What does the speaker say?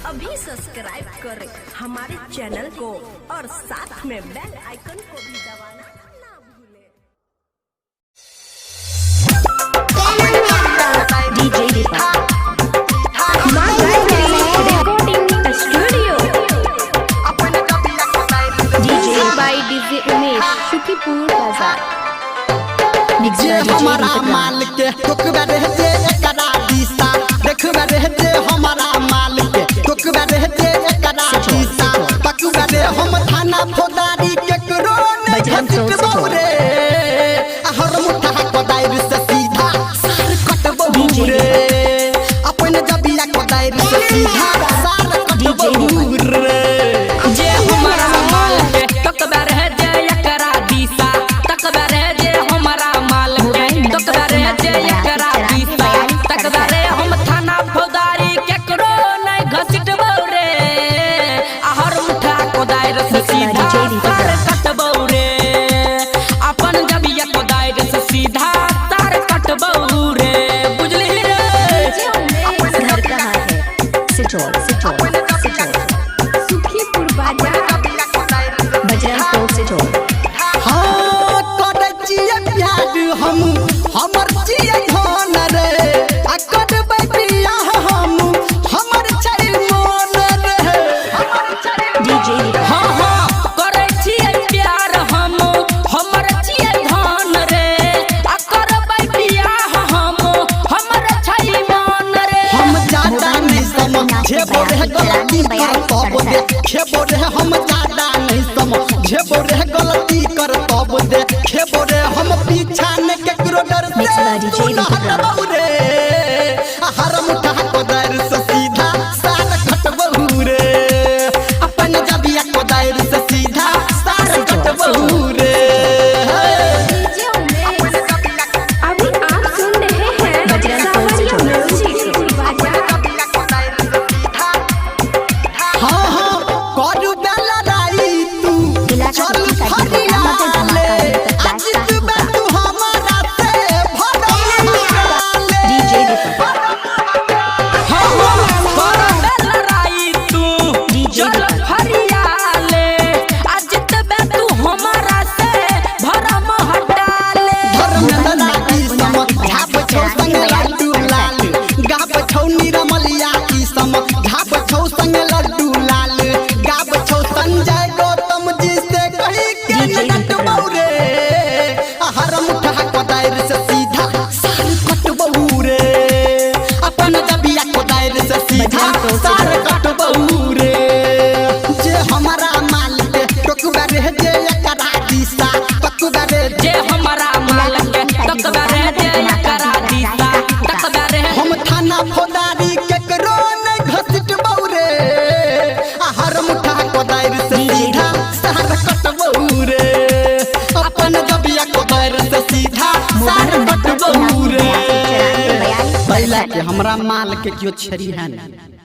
अभी सब्सक्राइब करें हमारे चैनल को और साथ में बेल आइकन को भी दबाना ना भूलें। Recording studio DJ by DJ Umesh Shukipur Bazar. जे हमारा माल के टोकबा रहते एकरा दिशा देखबा रहते हमारा माल के टोकबा रहते एकरा दिशा पकबा रे हम थाना फौदारी के करो बजरंग रे हर मुठा कोदाइर से सीधा सार कटबहू रे अपन जबिया कोदाइर से सीधा सार कटबहू रे जे हमारा माल के टोकबा रहते एकरा दिशा तकबा रहते हमारा माल के टोकबा रहते एकरा दिशा तकबा रे हम थाना फौदारी केकरो नहीं घसीटबौ रे हर मुठा कोदाइर से सीधा तार कटबौ रे अपन जबिया कोदाइर से सीधा तार कटबौ रे बुझली रे। घर कहाँ है? सिचौल सुखीपुर बाजार बजरंग चौक सिचौल। हाँ करे जिए प्यार हम हमर जिए धन रे आ करबै बियाह हम हमर छै मन रे डीजे हाँ हाँ करे छियै प्यार हम हमर छियै धन रे आ करबै बियाह हम हमर छै मन रे। हम ज्यादा नहीं समझेबो रे गलती कर तब दे खेबो रे हम ज्यादा नहीं समझेबो रे गलती कर तब दे खेबो रे हम पीछा ने केकरो डर से हटबहू रे हर मुठा कोदाइर से सीधा सार कटबहू रे अपन जबिया कोदाइर से सीधा सार कटबहू रे। अभी आप सुन रहे हैं बजरंग म्यूजिक हाँ हाँ करू बेला राई तू चल फरियाले आज तू तू हमारा से भरले डीजे हाँ हाँ पर लड़ाई तू चल फरियाले आज तबे तू हमारा से भरम हटाले। धर्म की समझाब छौ संग लड्डू लाल गाब छौ निरमलिया की समझाब छौ संग लड्डू लाल गाब छौ संजय गौतम जी से कही के कटबहू रे हर मुठा कोदाइर से सीधा सार कटबहू रे अपन जबिया कोदाइर से सीधा सार कटबहू रे। जे हमारा माल के टोकबा रह जे एकरा दिशा टोकबा रे जे हमारा माल के टोकबा रहते एकरा दिशा तकबा रे हम थाना फौदारी केकरो नहीं घसीटबहू रे हर मुठा कोदाइर से सीधा सार कटबहू रे अपन जबिया कोदाइर से सीधा सार कटबहू रे। पहला के हमरा माल के क्यों छरी है ना।